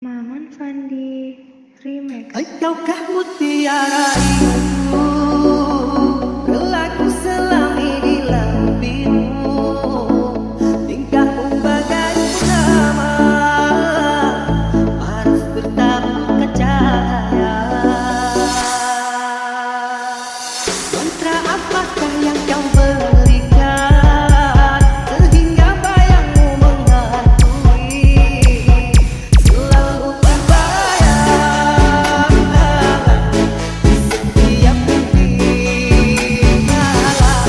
Maman Fandi Remix. Engkaukah mutiara itu, berlaku selami di lampimu, tingkahmu bagai purnama, paras bertabur cahaya. Mantra apakah yang kau berikan, sehingga bayangmu menghantui, selalu berbayang di setiap mimpi malam,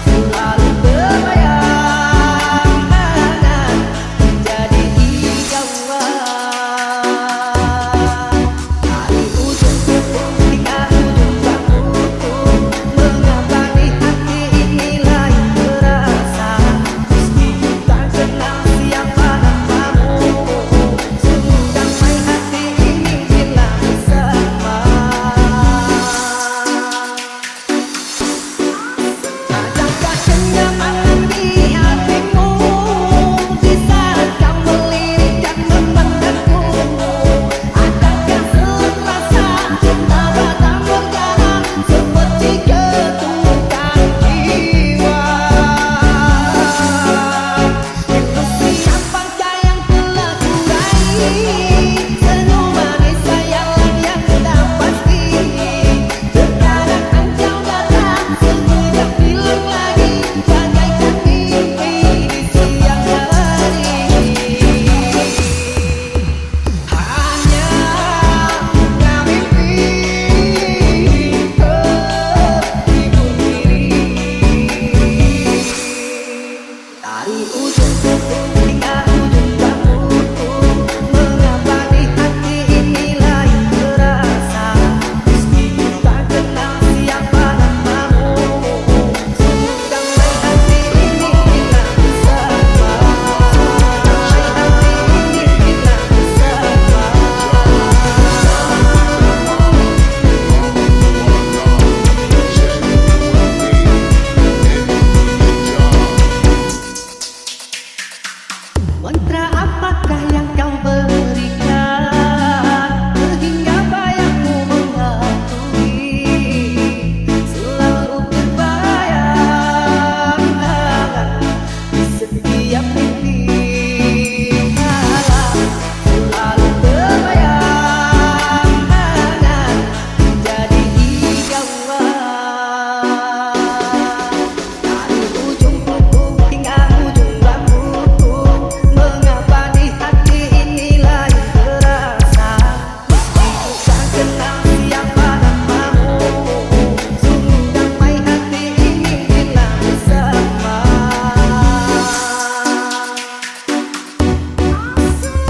selalu berbayang menjadi idaman. Dari ujung kuping hingga ujung rambutku, mengapa di hati ini lain terasa, meski ku tak kenal siapa namamu, sungguh damai hati ini bila bersama. Adakah kenyamanan di hatimu di saat kau melirik dan memandangku? Adakah serasa cinta batang berdarah seperti ketukan jiwa? Itu siapakah yang telah kurai, senyum manis sayalah yang tak pasti. Terkadang engkau datang sekejap hilang lagi, bagaikan mimpi di siang hari. Hanya bukan mimpi terhibur diri. Dari ujung kuping hingga ujung rambutku, mengapa di hati ini lain terasa, meski ku tak kenal siapa namamu, sungguh damai hati ini bila bersama. Damai hati ini bila bersama. Mantra apakah yang kau berikan, sehingga bayangmu menghantui, selalu berbayang di setiap mimpi malam, selalu berbayang menjadi idaman. Dari ujung kuping hingga ujung rambutku, mengapa di hati ini lain terasa, meski ku tak kenal siapa namamu, sungguh damai hati ini bila bersama.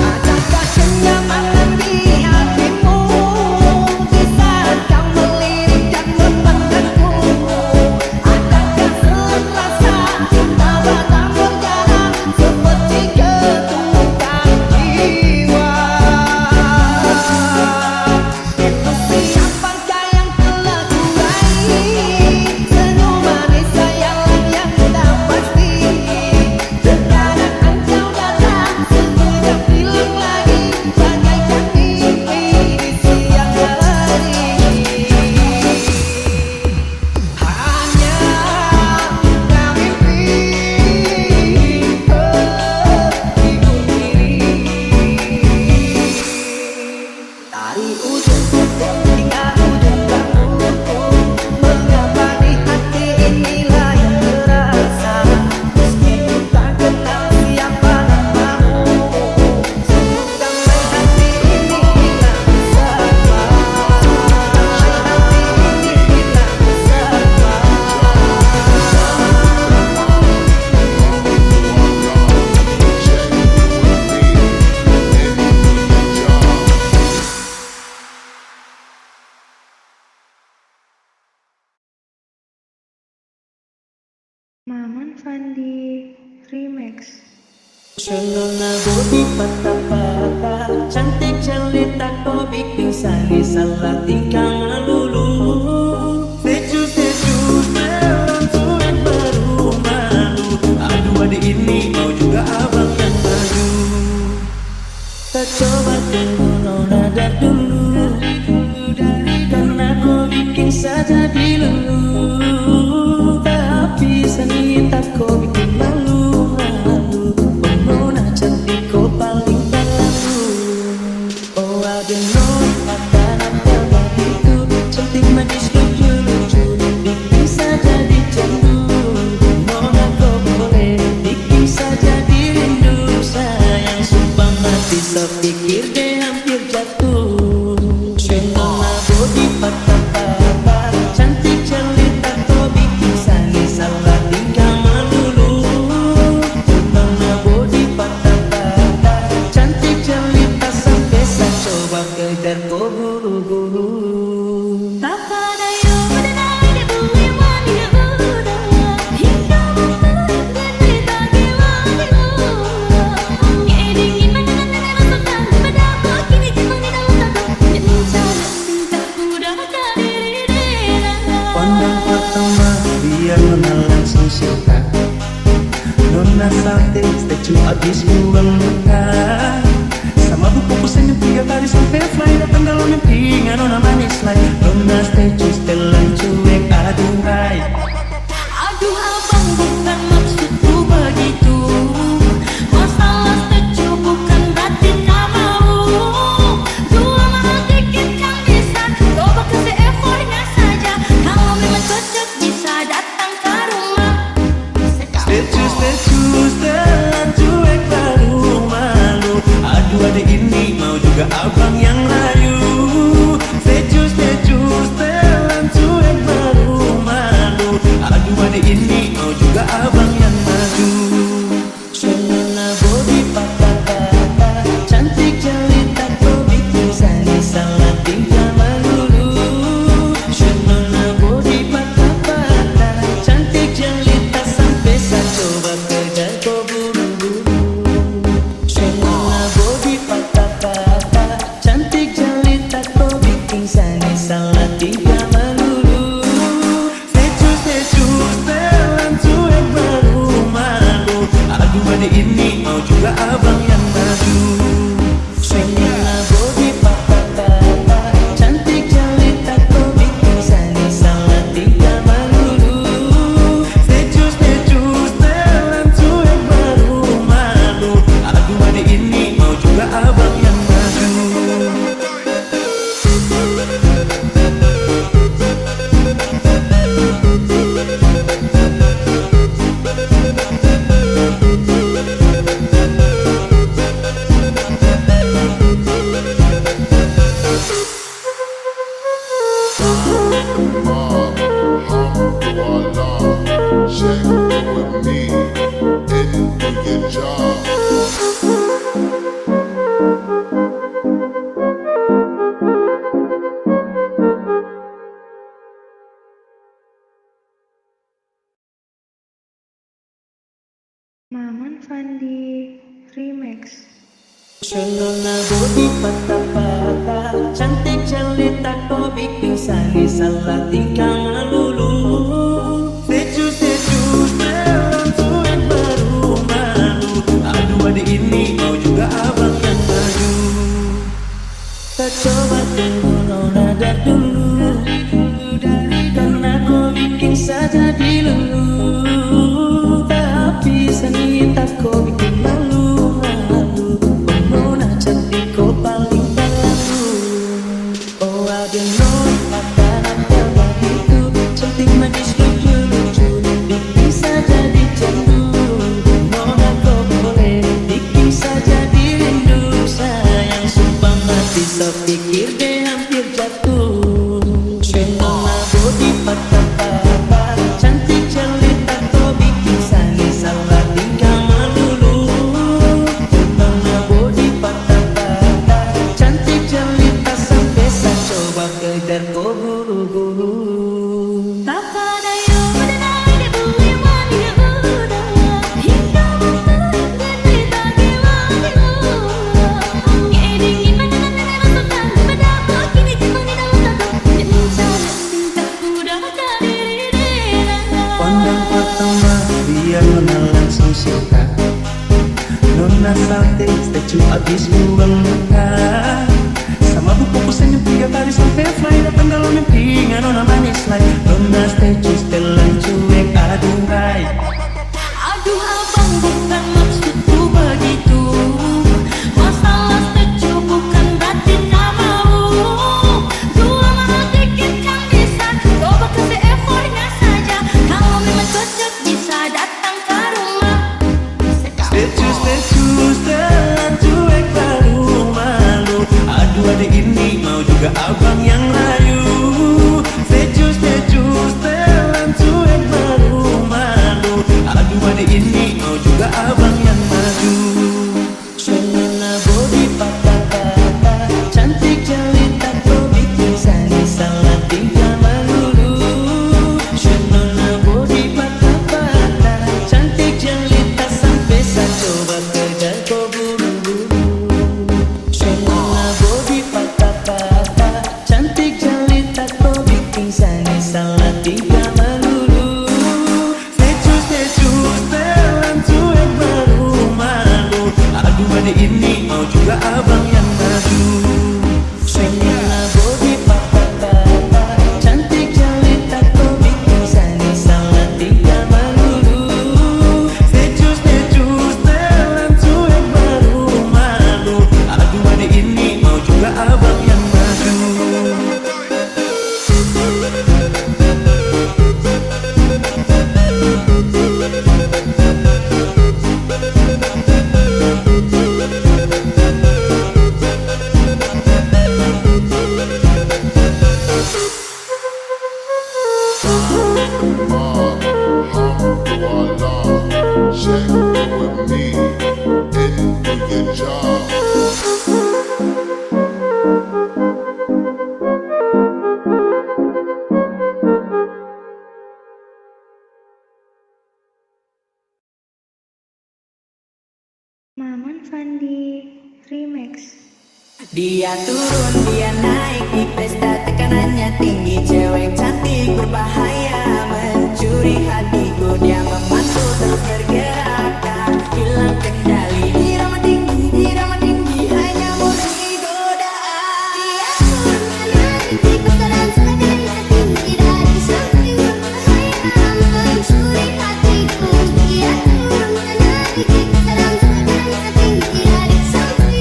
Adakah kenyamanan di hatimu di saat kau melirik dan memandangku? Adakah serasa cinta batang berdarah seperti ketukan jiwa? Itu siapakah yang telah kurai, senyum manis sayalah yang tak pasti. Terkadang engkau datang sekejap hilang lagi, bagaikan mimpi di siang hari. Hanya bukan mimpi terhibur diri. Dari ujung kuping hingga ujung rambutku, mengapa di hati ini lain terasa, meski ku tak kenal siapa namamu, sungguh damai hati ini bila bersama. Damai hati ini bila bersama. Maman Fandi Remix. Nona bodi patah-patah, cantik jelita kau bikin sari salah tingkah melulu. Seju-seju dalam surat baru malu, aduh adik ini kau juga abang yang maju. Tak coba tunggu nona dari dulu. Karena kau bikin saja dilulu, tapi seni tak kau bikin malu. Oh nona cantik kau paling baru. Oh ada nona ada bagiku, cantik manis lucu-lucu, bikin saja dicandu. Nona kau boleh bikin saja dirindu. Sayang sumpah mati sepikir deh hampir jatuh. Nona body patah-patah, cantik jelita kau bikin sangi salah tinggal melulu. Nona body patah-patah, cantik jelita sampai saya coba kejar kau buru-buru. Pandang pertama biar nona langsung suka. Nona salting statue abis buang muka. Sama buku senyum 3 kali sampai fly. Datang dalam mimpi nona manis like. Nona statue setelan cuek aduh hai. Aduh abang bukan maksudku begitu. Masalah statue bukan berarti tak mau. Dua mahal dikit yang bisa coba kasih effortnya saja. Kalau memang cocok bisa datang ke rumah. Statue setelan cuek baru malu. Aduh adik ini mau juga abang yang layu. Statue setelan cuek baru malu. Aduh adik ini mau juga abang yang maju. Nona body patah-patah, cantik jelita kau bikin sangi salah tinggal melulu. Nona body patah-patah, cantik jelita sampai saya coba kejar kau buru-buru. Nona body patah-patah, cantik jelita kau bikin sangi salah tinggal melulu. Statue setelan cuek baru malu. Aduh adik ini mau juga abang yang maju. Nona body patah-patah, cantik jelita kau bikin sangi salah tinggal melulu. Statue setelan cuek baru malu. Aduh adik ini mau juga abang yang maju. Check with me and do your job. Maman Fandi Remix. Nona body patah-patah, cantik jelita kau bikin sangi salah tinggal melulu. Statue setelan cuek baru malu. Aduh adik ini mau juga abang yang maju. Tak coba tunggu nona dari dulu. Karena kau bikin saja dilulu, tapi seni tak kau bikin malu. Nona cantik kau paling baru. Oh ada nona ada bagiku, cantik manis lucu-lucu, bikin saja dicandu. Nona kau boleh bikin saja dirindu. Sayang sumpah mati sepikir deh hampir jatuh. Nona body patah-patah, cantik jelita kau bikin sangi salah tinggal melulu. Nona body patah-patah, cantik jelita sampai saya coba kejar kau buru-buru. Tak ada yang mengenai di bumi mani udah. Hingga matahari tak gila-gila. Ingin menyenangkan rasukan pada kini timbang di dalam tato. Rencana tingkahku dapat diri. Pandang pertama biar nona langsung suka. Nona salting statue abis buang muka. Aduh adik ini mau juga abang yang layu. Sejus telan cuek malu-malu. Aduh adik ini mau juga abang yang maju. Shenana body patah-patah, cantik jelita kau bikin saya salah tinggal melulu. Shenana body patah-patah, cantik jelita sampai saya coba kejar kau buru-buru. Shenana body patah-patah, cantik jelita kau bikin saya salah tinggal melulu. Sejus telan cuek malu-malu. Aduh adik ini mau juga abang yang maju. Shenana body patah-patah, cantik jelita kau bikin saya salah tinggal melulu. Sejus telan cuek malu-malu. Aduh adik ini mau juga abang yang maju. Alhamdulillah, check with me and do your job. Maman Fandi Remix. Dia turun, dia naik di pesta, tekanannya tinggi. Cewek cantik berbahaya, mencuri hatiku. Dia memantul terus bergerak, tak hilang kendali. Irama tinggi, hanya murni godaan. Dia turun, dia naik di pesta dan tekanannya tinggi. Dari samping berbahaya, mencuri hatiku. Dia turun, dia naik di pesta dan tekanannya tinggi. Dari samping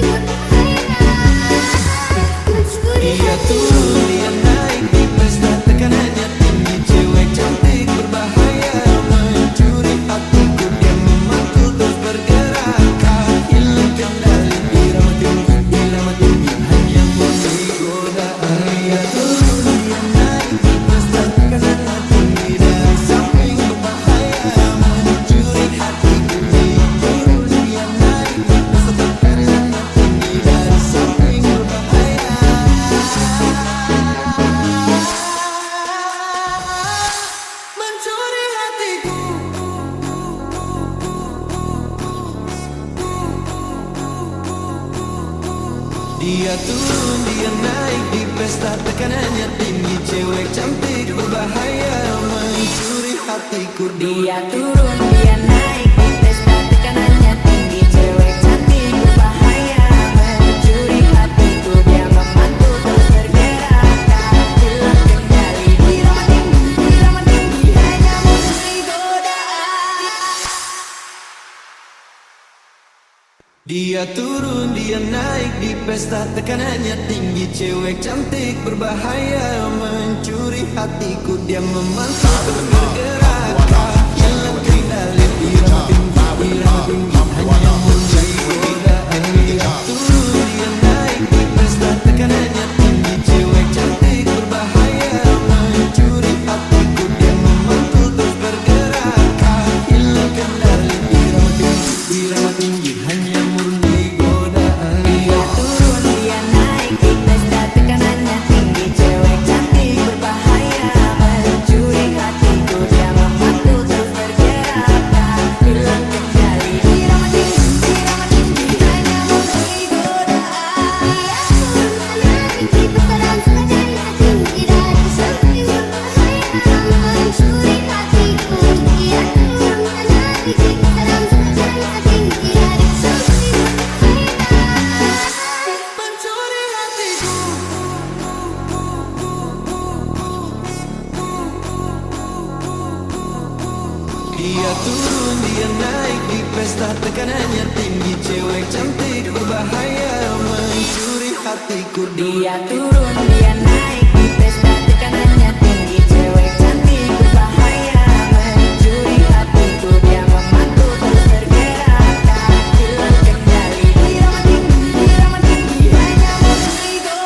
Dia turun, dia naik di pesta, tekanannya tinggi. Cewek cantik berbahaya, mencuri hatiku. Dia memantul terus bergerak, tak hilang kendali. Irama tinggi, hanya murni godaan. Dia turun, dia naik di pesta, tekanannya tinggi. Dari samping berbahaya, mencuri hatiku. Dia turun, dia naik di pesta, tekanannya tinggi. Dari samping berbahaya, mencuri hatiku. Dia turun, dia naik di pesta, tekanannya tinggi. Cewek cantik berbahaya, mencuri hatiku. Dia turun, dia naik di pesta, tekanannya tinggi. Cewek cantik berbahaya, mencuri hatiku. Dia memantul terus bergerak, tak hilang kendali. Irama tinggi, hanya murni godaan. Dia turun, dia naik di pesta, tekanannya tinggi. Cewek cantik berbahaya, mencuri hatiku. Dia memantul terus bergerak, tak hilang kendali. Irama tinggi, hanya murni godaan. Dia turun, dia naik di pesta, tekanannya tinggi. Cewek cantik berbahaya, mencuri hatiku. Dia memantul terus bergerak, tak hilang kendali. Irama tinggi, hanya murni godaan. Dia turun, dia naik di pesta, tekanannya tinggi. Cewek cantik berbahaya, mencuri hatiku. Dia memantul terus bergerak, tak hilang kendali. Irama tinggi, hanya murni godaan. Dia turun, dia naik di pesta dan tekanannya tinggi. Dari samping berbahaya, mencuri hatiku. Dia turun, dia naik di pesta dan tekanannya tinggi. Dari samping Mencuri hatiku. Dia turun, dia naik di pesta, tekanannya tinggi. Cewek cantik berbahaya, mencuri hatiku. Dia turun, dia naik di pesta, tekanannya tinggi. Cewek cantik berbahaya, mencuri hatiku. Dia memantul terus bergerak, tak hilang kendali. Irama tinggi, hanya murni godaan.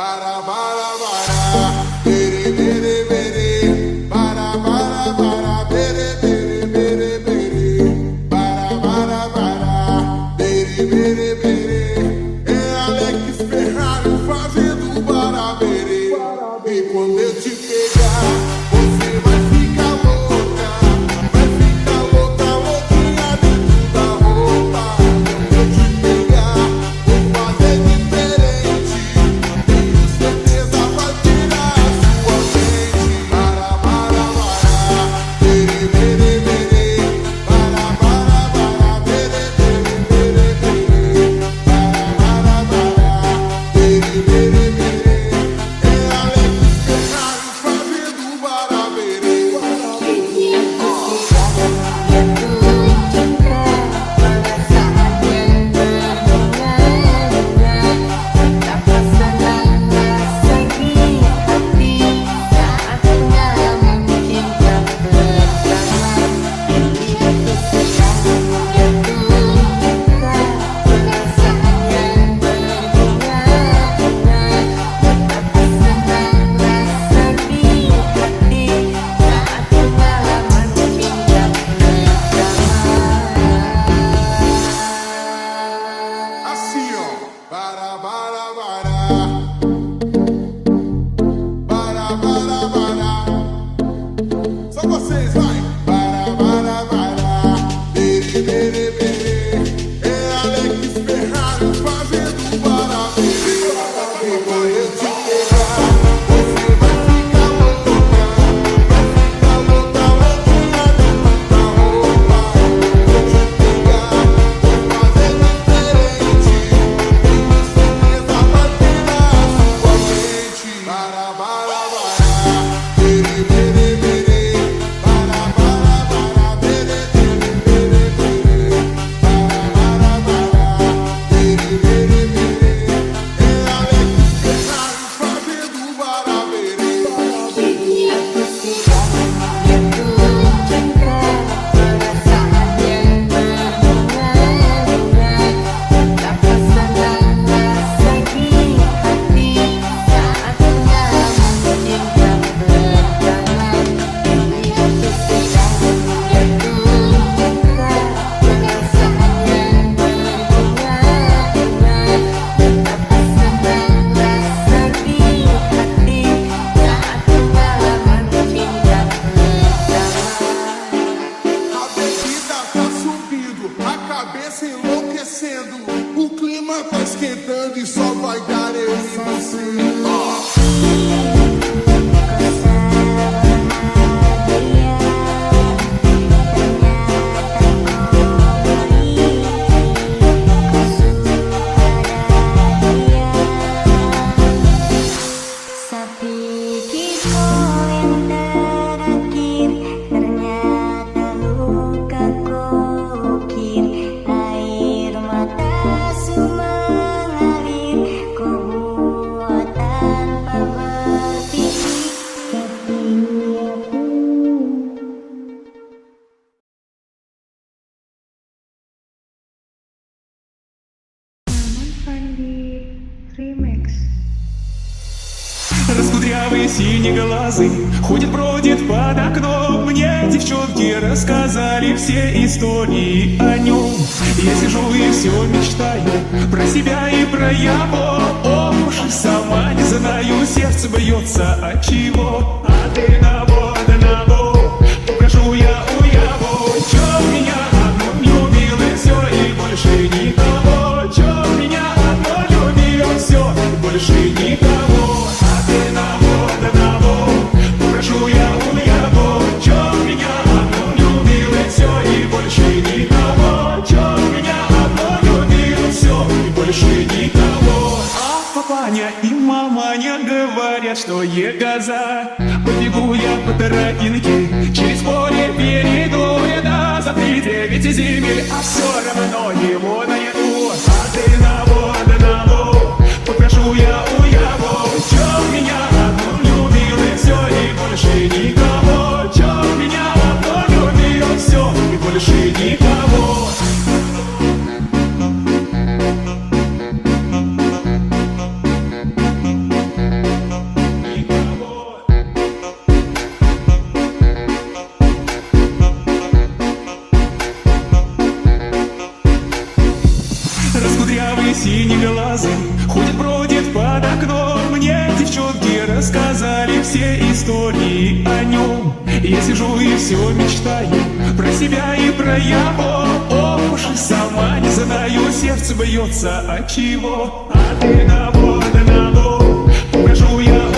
Para, bere, bere, bere. Para, bere, bere, bere, bere. Para, bere, bere, bere. É Alex Ferrari fazendo barabere. E quando eu te pegar, você vai ficar louca. Vai ficar louca, louquinha dentro da roupa. Quando eu te pegar, vou fazer diferente. Tenho certeza vai tirar a sua mente. Para, bere, bere, bere. Para, bere, bere, bere, bere. Para, bere, bere, bere. É Alex Ferrari fazendo barabere. Assim, ó. Para, só vocês, vai. Para, bere, bere, bere. É Alex Ferrari fazendo barabere. E quando eu te pegar, você vai ficar louca. Vai ficar louca, louquinha dentro da roupa. Quando eu te pegar, vou fazer diferente. Tenho certeza vai tirar a sua mente. Para, bere, bere, bere. Para, bere, bere, bere, bere. Para, bere, bere, bere. É Alex Ferrari fazendo barabere. A bebida tá subindo, a cabeça enlouquecendo. O clima tá esquentando e só vai dar eu e você. Sapi kita yang terakhir ternyata luka kokir, air mata mengalir, kau buat tanpa berpikir, tapi aku Maman Fandi Remix. Раскудрявый синеглазый ходит-бродит под окном. Мне девчонки рассказали все истории о нем. Я сижу и все мечтаю про себя и про его. Ох уж и сама не знаю, сердце бьется от чего. А ты одного попрошу я у его. Чё меня одну любил и все, и больше никого. Чё меня одно любил, все, и больше никого. А ты одного попрошу я у его. Чё меня одну любил и все, и больше никого. Чё меня одно любил, все, и больше никого. А папаня и маманя говорят, что я коза. Побегу я по тропинке, через поле перейду я за 3-9 земель, а все равно его найду. А ты одного попрошу я у его. Чё меня одну любил и все, и больше никого. Чё меня одно любил, все, и больше никого. синеглазый ходит, бродит под окном. Мне девчонки рассказали все истории о нем. Я сижу и все мечтаю про себя и про его. Ох уж и сама не знаю, сердце бьется от чего. А ты на одного покажу я